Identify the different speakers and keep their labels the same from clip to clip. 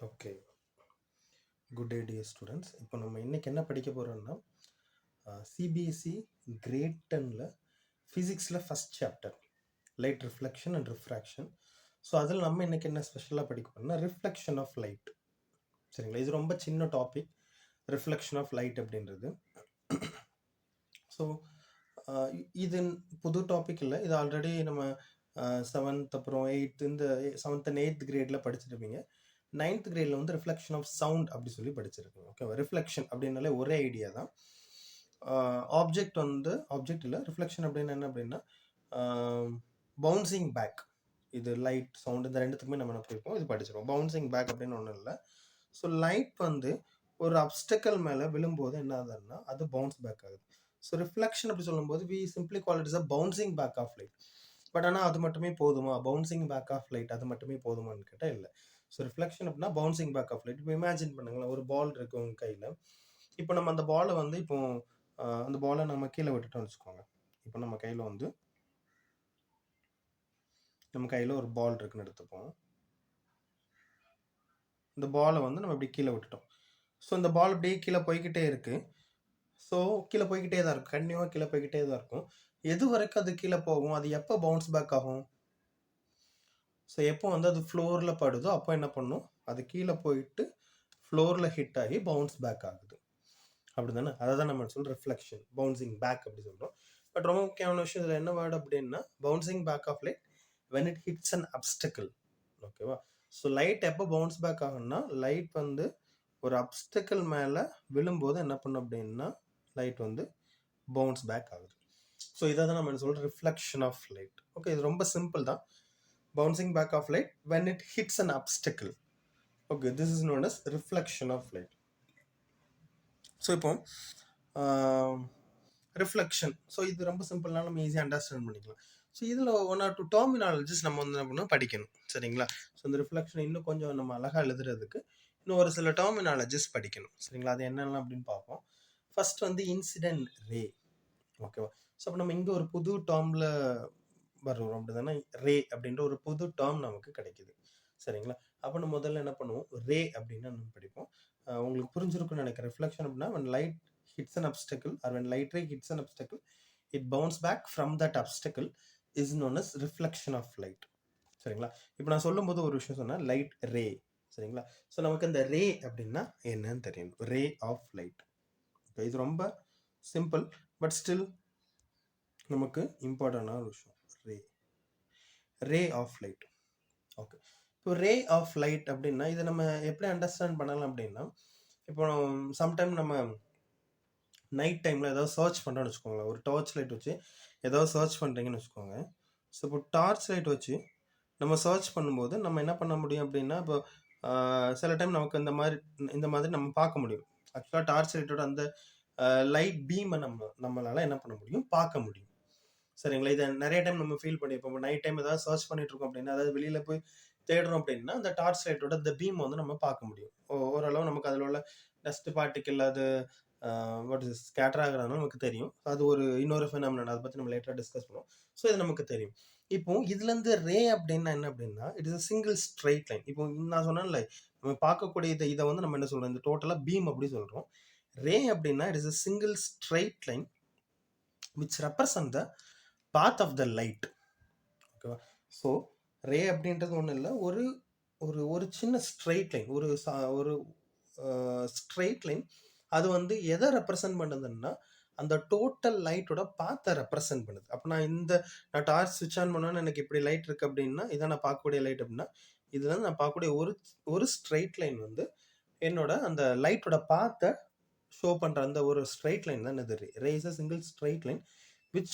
Speaker 1: Okay. Good day dear students. இப்போ நம்ம இன்னைக்கு என்ன படிக்க போகிறோம்னா சிபிஎஸ்சி கிரேட் 10ல் ஃபிசிக்ஸில் first chapter light reflection and refraction. So அதில் நம்ம இன்னைக்கு என்ன ஸ்பெஷலாக படிக்க போகிறோம்னா ரிஃப்ளெக்ஷன் ஆஃப் லைட். சரிங்களா, இது ரொம்ப சின்ன டாபிக், ரிஃப்ளெக்ஷன் ஆஃப் லைட் அப்படின்றது. ஸோ இது புது டாபிக் இல்லை, இது ஆல்ரெடி நம்ம 7th அப்புறம் 8th இந்த 7th and 8th கிரேடில் படிச்சிருப்பீங்க. 9th கிரேடில் வந்து ரிஃப்ளெக்ஷன் ஆஃப் சவுண்ட் அப்படி சொல்லி படிச்சிருக்கீங்க. ஓகேவா, ரிஃப்ளெக்ஷன் அப்படின்னாலே ஒரே ஐடியா தான். ஆப்ஜெக்ட் இல்லை, ரிஃப்ளெக்ஷன் அப்படின்னு என்ன அப்படின்னா பவுன்சிங் பேக். இது லைட் சவுண்ட் இந்த ரெண்டுத்துக்குமே நம்ம என்ன படிப்போம், இது படிச்சிருவோம். பவுன்சிங் பேக் அப்படின்னு ஒன்றும் இல்லை. ஸோ லைட் வந்து ஒரு அப்டக்கிள் மேலே விழும்போது என்ன ஆகுதுன்னா அது பவுன்ஸ் பேக் ஆகுது. ஸோ ரிஃப்ளெக்ஷன் அப்படி சொல்லும்போது we simply call it is a bouncing back of light. But ஆனால் அது மட்டுமே போதுமா, பவுன்சிங் பேக் ஆஃப் லைட் அது மட்டுமே போதுமான்னு கேட்டால் இல்லை. ஸோ ரிஃப்ளெக்ஷன் அப்படின்னா பவுன்சிங் பேக் ஆஃப் லைட். இப்போ இமேஜின் பண்ணுங்களேன், ஒரு பால் இருக்கு உங்கள் கையில். இப்போ நம்ம அந்த பாலை வந்து இப்போ அந்த பாலை நம்ம கீழே விட்டுட்டோம்னு வச்சுக்கோங்க. இப்போ நம்ம கையில் ஒரு பால் இருக்குன்னு எடுத்துப்போம். இந்த பாலை வந்து நம்ம இப்படி கீழே விட்டுட்டோம். ஸோ இந்த பால் அப்படியே கீழே போய்கிட்டே இருக்கு. ஸோ கீழே போய்கிட்டே தான் இருக்கும், கண்டினியூவாக கீழே போய்கிட்டே தான் இருக்கும். எது வரைக்கும் அது கீழே போகும், அது எப்போ பவுன்ஸ் பேக் ஆகும்? ஸோ எப்போ வந்து அது ஃப்ளோரில் படுதோ அப்போ என்ன பண்ணும், அது கீழே போயிட்டு ஃப்ளோரில் ஹிட் ஆகி பவுன்ஸ் பேக் ஆகுது. அப்படி தானே, அதை தான் நம்ம சொல்கிறோம் ரிஃப்ளெக்ஷன், பவுன்சிங் பேக் அப்படி சொல்கிறோம். பட் ரொம்ப முக்கியமான விஷயம் இதில் என்ன வேர்டு அப்படின்னா bouncing back of light when it hits an obstacle. ஓகேவா, ஸோ லைட் எப்போ பவுன்ஸ் பேக் ஆகும்னா லைட் வந்து ஒரு அப்டக்கிள் மேலே விழும்போது என்ன பண்ணும் அப்படின்னா லைட் வந்து பவுன்ஸ் பேக் ஆகுது. ஸோ இதை தான் நம்ம என்ன சொல்கிறோம், ரிஃப்ளெக்ஷன் ஆஃப் லைட். ஓகே, இது ரொம்ப சிம்பிள் தான். Bouncing back of light when it hits an obstacle. Okay, this is known as reflection of light. So இப்போ ரிஃப்ளெக்ஷன், ஸோ இது ரொம்ப சிம்பிள்னால நம்ம ஈஸியாக அண்டர்ஸ்டாண்ட் பண்ணிக்கலாம். ஸோ இதில் 1 or 2 டெர்மினாலஜிஸ் நம்ம வந்து என்ன பண்ணணும், படிக்கணும். சரிங்களா, ஸோ இந்த ரிஃப்ளெக்ஷன் இன்னும் கொஞ்சம் நம்ம அழகாக எழுதுறதுக்கு இன்னும் ஒரு சில டெர்மினாலஜிஸ் படிக்கணும். சரிங்களா, அது என்னெல்லாம் அப்படின்னு பார்ப்போம். ஃபர்ஸ்ட் வந்து இன்சிடென்ட் ரே. ஓகேவா, ஸோ அப்போ நம்ம இங்கே ஒரு புது டேர்மில் வர்றோம் அப்படி தானே, ரே அப்படின்ற ஒரு புது டேர்ம் நமக்கு கிடைக்குது. சரிங்களா, அப்போ நம்ம முதல்ல என்ன பண்ணுவோம், ரே அப்படின்னா நம்ம படிப்போம். உங்களுக்கு புரிஞ்சிருக்குன்னு நினைக்கிறேன். ரிஃப்ளெக்ஷன் அப்படின்னா when light hits an obstacle or when light ray hits an obstacle it bounce back from that obstacle is known as reflection of light. சரிங்களா, இப்போ நான் சொல்லும்போது ஒரு விஷயம் சொன்னேன், லைட் ரே. சரிங்களா, ஸோ நமக்கு இந்த ரே அப்படின்னா என்னன்னு தெரியணும், ரே ஆஃப் லைட். இது ரொம்ப சிம்பிள் பட் ஸ்டில் நமக்கு இம்பார்ட்டண்டான ஒரு விஷயம், ரே ஆஃப் லைட். ஓகே, இப்போ ரே ஆஃப் லைட் அப்படின்னா இதை நம்ம எப்படி அண்டர்ஸ்டாண்ட் பண்ணலாம் அப்படின்னா, இப்போ சம்டைம் நம்ம நைட் டைமில் ஏதாவது சர்ச் பண்ணுறோன்னு வச்சுக்கோங்களேன், ஒரு டார்ச் லைட் வச்சு ஏதாவது சர்ச் பண்ணுறீங்கன்னு வச்சுக்கோங்க. ஸோ இப்போ டார்ச் லைட் வச்சு நம்ம சர்ச் பண்ணும்போது நம்ம என்ன பண்ண முடியும் அப்படின்னா, இப்போ சில டைம் நமக்கு இந்த மாதிரி நம்ம பார்க்க முடியும். ஆக்சுவலாக டார்ச் லைட்டோட அந்த லைட் பீமை நம்மளால் என்ன பண்ண முடியும், பார்க்க முடியும். சரிங்களா, இதை நிறைய டைம் நம்ம ஃபீல் பண்ணியிருப்போம். இப்போ நைட் டைம் ஏதாவது சர்ச் பண்ணிட்டு இருக்கோம் அப்படின்னா, அதாவது வெளியில் போய் தேடுறோம் அப்படின்னா அந்த டார்ச் லைட்டோட இந்த பீம் வந்து நம்ம பார்க்க முடியும். ஓரளவு நமக்கு அதில் உள்ள டஸ்ட் பார்ட்டிக்கல் அது வாட் இஸ் ஸ்கேட்டர் ஆகுறதுனால நமக்கு தெரியும். அது ஒரு இன்னொரு ஃபினாமினன், அதை பற்றி நம்ம லேட்டராக டிஸ்கஸ் பண்ணுவோம். ஸோ இது நமக்கு தெரியும். இப்போ இதுலேருந்து ரே அப்படின்னா என்ன அப்படின்னா it is a single straight line. இப்போ நான் சொன்னேன்ல, நம்ம பார்க்கக்கூடிய இதை வந்து நம்ம என்ன சொல்கிறோம், இந்த டோட்டலாக பீம் அப்படி சொல்கிறோம். ரே அப்படின்னா it is a single straight line which represent the path of the light. ஓகேவா, ஸோ ரே அப்படின்றது ஒன்றும் இல்லை, ஒரு ஒரு ஒரு சின்ன ஸ்ட்ரெயிட் லைன், ஒரு ஸ்ட்ரெயிட் லைன். அது வந்து எதை ரெப்ரசன்ட் பண்ணுதுன்னா அந்த டோட்டல் லைட்டோட பாத்தை ரெப்ரசன்ட் பண்ணுது. அப்போ நான் டார்ச் ஸ்விட்ச் ஆன் பண்ணோன்னு எனக்கு இப்படி லைட் இருக்குது அப்படின்னா இதான் நான் பார்க்கக்கூடிய லைட் அப்படின்னா இதுல நான் பார்க்கக்கூடிய ஒரு ஸ்ட்ரெயிட் லைன் வந்து என்னோட அந்த லைட்டோட பாத்தை ஷோ பண்ணுற அந்த ஒரு ஸ்ட்ரெயிட் லைன் தான் இது ray is a single straight line which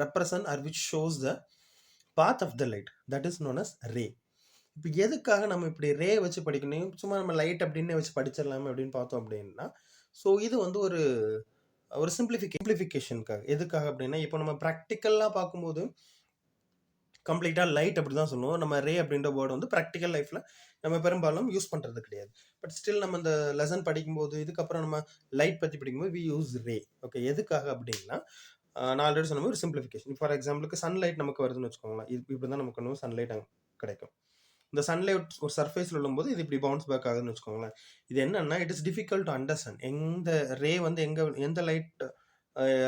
Speaker 1: represent or which shows the path of the light, that is known as ray. இப்போ எதுக்காக நம்ம இப்படி ரே வச்சு படிக்கணும், சும்மா நம்ம லைட் அப்படின்னு வச்சு படிச்சிடலாமே அப்படின்னு பார்த்தோம் அப்படின்னா, ஸோ இது வந்து ஒரு சிம்பிளிஃபிகேஷனுக்காக. எதுக்காக அப்படின்னா இப்போ நம்ம ப்ராக்டிக்கலாக பார்க்கும்போது கம்ப்ளீட்டாக லைட் அப்படி தான் சொல்லுவோம். நம்ம ரே அப்படின்ற வேர்டு வந்து ப்ராக்டிக்கல் லைஃப்பில் நம்ம பெரும்பாலும் யூஸ் பண்ணுறது கிடையாது. பட் ஸ்டில் நம்ம இந்த லெசன் படிக்கும்போது இதுக்கப்புறம் நம்ம லைட் பற்றி படிக்கும்போது வி யூஸ் ரே. ஓகே, எதுக்காக அப்படின்னா நான் ஆல்ரெடி சொன்ன மாதிரி ஒரு சிம்பிளிஃபிகேஷன். ஃபார் எக்ஸாம்பிளுக்கு சன்லைட் நமக்கு வருதுன்னு வச்சுக்கோங்களேன், இப்படி தான் நமக்கு சன்லைட் கிடைக்கும். இந்த சன்லைட் ஒரு சர்ஃபேஸ்ல விழும்போது இது இப்படி பவுன்ஸ் பேக் ஆகுதுன்னு வச்சுக்கோங்களேன். இது என்னன்னா it is difficult to understand. எந்த ரே வந்து எந்த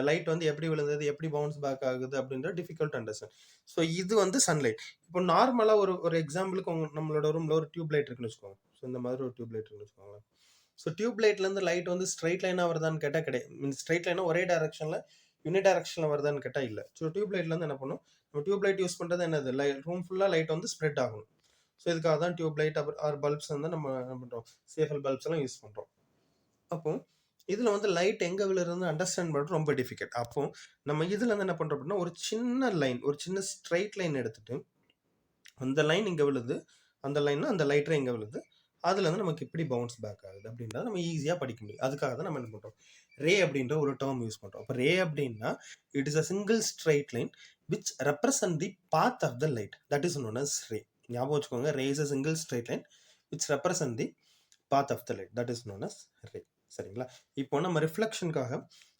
Speaker 1: லைட் வந்து எப்படி விழுந்தது, எப்படி பவுன்ஸ் பேக் ஆகுது அப்படின்றது டிஃபிகல்ட் டு அண்டர்ஸ்டாண்ட். ஸோ இது வந்து சன்லைட். இப்போ நார்மலா ஒரு ஒரு எக்ஸாம்பிளுக்கு நம்மளோட ரூம்ல ஒரு டியூப் லைட் இருக்குன்னு வச்சுக்கோங்க. ஸோ இந்த மாதிரி ஒரு டியூப் லைட் இருக்குன்னு வச்சுக்கோங்களேன். ஸோ டியூப் லைட்லேருந்து லைட் வந்து ஸ்ட்ரைட் லைனாக வருதான்னு கேட்டால் கிடையாது. மீன்ஸ் ஸ்ட்ரைட் லைனாக ஒரே டைரக்ஷனில் யூனிடைரக்ஷனில் வருதான்னு கேட்டால் இல்லை. ஸோ டியூப் லைட்லேருந்து என்ன பண்ணும், நம்ம டியூப் லைட் யூஸ் பண்ணுறது என்னது, ரூம் ஃபுல்லாக லைட் வந்து ஸ்ப்ரெட் ஆகணும். ஸோ இதுக்காக தான் டியூப் லைட் ஆர் பல்ப்ஸ் வந்து நம்ம என்ன பண்ணுறோம், சிஎஃப்எல் பல்ப்ஸ் எல்லாம் யூஸ் பண்ணுறோம். அப்போ இதில் வந்து லைட் எங்கே விழுறது அண்டர்ஸ்டாண்ட் பண்ணுறது ரொம்ப டிஃபிகல்ட். அப்போ நம்ம இதில் வந்து என்ன பண்ணுறோம் அப்படின்னா, ஒரு சின்ன லைன், ஒரு சின்ன ஸ்ட்ரைட் லைன் எடுத்துட்டு அந்த லைன் இங்கே விழுது, அந்த லைன் அந்த லைட்டரை இங்கே விழுது, அதுல இருந்து நமக்கு எப்படி பவுன்ஸ் பேக் ஆகுது அப்படின்றத நம்ம ஈஸியாக படிக்க முடியும். அதுக்காக தான் நம்ம என்ன பண்ணுறோம், ரே அப்படின்ற ஒரு டேர்ம் யூஸ் பண்ணுறோம். அப்போ ரே அப்படின்னா it is a single straight line which represent the path of the light, that is known as ray. ஞாபகம் வச்சுக்கோங்க, ray is a single straight line which represent the path of the light, that is known as ray. சரிங்களா? இப்போ நம்ம ரிஃப்ளெக்ஷனுக்காக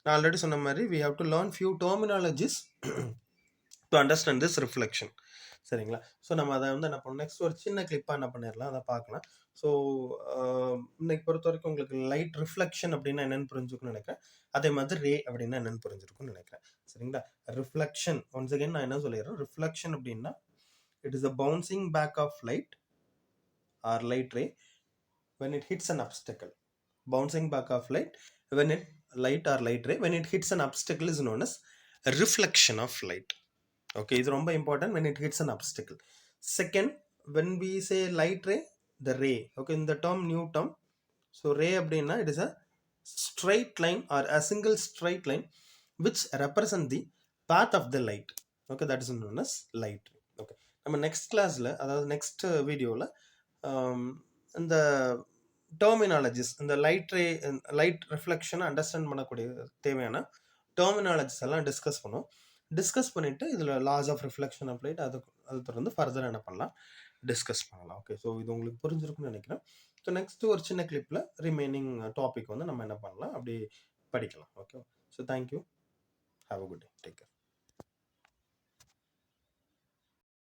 Speaker 1: நான் already சொன்ன மாதிரி we have to learn few terminologies to understand this reflection. சரிங்களா? So நம்ம அதை வந்து என்ன பண்ணணும், நெக்ஸ்ட் ஒரு சின்ன கிளிப்பாக என்ன பண்ணிடலாம், அதை பார்க்கலாம். ஸோ இன்னைக்கு பொறுத்த வரைக்கும் உங்களுக்கு லைட் ரிஃப்ளெக்ஷன் அப்படின்னா என்னென்னு புரிஞ்சுக்கணும்னு நினைக்கிறேன். அதே மாதிரி ரே அப்படின்னா என்னென்னு புரிஞ்சிருக்கும்னு நினைக்கிறேன். சரிங்களா? ரிஃப்ளெக்ஷன் ஒன்ஸ் அகேன் நான் என்ன சொல்லிடுறேன், ரிஃப்ளெக்ஷன் அப்படின்னா it is a bouncing back of light or light ray when it hits an obstacle. Bouncing back of light when it light or light ray when it hits an obstacle is known as reflection of light. Okay, இது ரொம்ப important. When it hits an obstacle. Second, when we say light ray, the ray, okay, in the term new term, so ray அப்படின்னா it is a straight line or a single straight line which represent the path of the light. Okay, that is known as light ray. Okay, நம்ம next classல, அதாவது next வீடியோவில் இந்த terminologies, இந்த light ரிஃப்ளெக்ஷனை understand பண்ணக்கூடிய தேவையான terminologies எல்லாம் discuss பண்ணுவோம். Discuss பண்ணிவிட்டு இதில் laws of reflection of light அது தொடர்ந்து ஃபர்தர் என்ன பண்ணலாம், டிஸ்கஸ் பண்ணலாம். ஓகே, ஸோ இது உங்களுக்கு புரிஞ்சிருக்குன்னு நினைக்கிறேன். ஸோ நெக்ஸ்ட்டு ஒரு சின்ன கிளிப்பில் ரிமைனிங் டாபிக் வந்து நம்ம என்ன பண்ணலாம் அப்படி படிக்கலாம். Okay, so thank you, have a good day, take care.